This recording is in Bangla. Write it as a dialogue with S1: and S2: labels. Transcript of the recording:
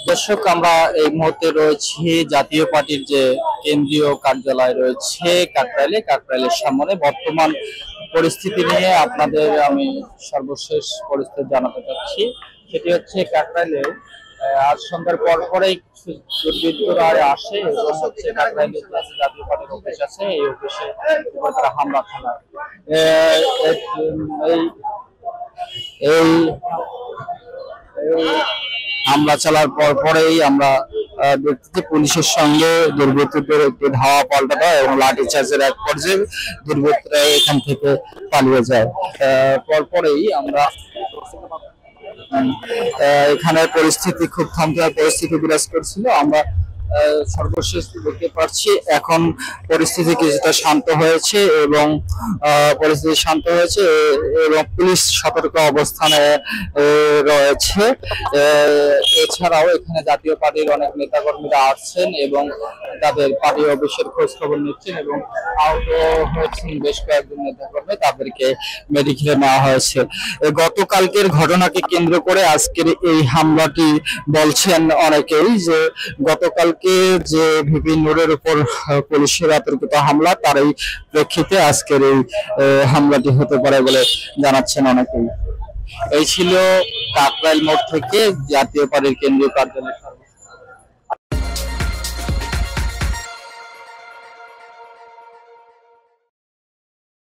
S1: দর্শক, আমরা এই মুহূর্তে রয়েছি জাতীয় পার্টির যে কেন্দ্রীয় কার্যালয় রয়েছে কাকরাইলের সামনে। বর্তমান পরিস্থিতি নিয়ে আপনাদের আমি সর্বশেষ পরিস্থিতি জানাতে চাচ্ছি। সেটি হচ্ছে কাকরাইলে আজ সন্ধ্যার পর পরেই কিছু দুর্বৃত্তরা আসে এবং হচ্ছে কাকরাইলে যে জাতীয় পার্টির অফিস আছে, এই অফিসে উপর তারা হামলা চালায়। এই এই হামলা চালার পরেই আমরা দেখতেছি পুলিশের সঙ্গে দুর্বৃত্তদের একটি ধাওয়া পাল্টা দেয় এবং লাঠিচার্জের এক পর্যায়ে দুর্বৃত্তরা এখান থেকে পালিয়ে যায়। পরপরেই আমরা এখানে পরিস্থিতি খুব থমথমে পরিস্থিতি বিরাজ করছিল। আমরা সর্বশেষ দেখতে পাচ্ছি এখন পরিস্থিতি কিছুটা শান্ত হয়েছে এবং পুলিশ সতর্ক অবস্থানে রয়েছে। এছাড়াও এখানে জাতীয় পার্টির অনেক নেতাকর্মীরা আসছেন এবং তাদের পার্টি অফিসের খোঁজ খবর নিচ্ছেন এবং আহত হয়েছেন বেশ কয়েকজন নেতাকর্মী, তাদেরকে মেডিকেলে নেওয়া হয়েছে। গতকালকের ঘটনাকে কেন্দ্র করে আজকের এই হামলাটি বলছেন অনেকেই যে গতকালকে যে ভিপি নূরের উপর পুলিশের অতর্কিত হামলা, তার এই প্রেক্ষিতে আজকের এই হামলাটি হতে পারে বলে জানাচ্ছেন অনেকেই। এই ছিল কাকরাইল মোড় থেকে জাতীয় পার্টির কেন্দ্রীয় কার্যালয়।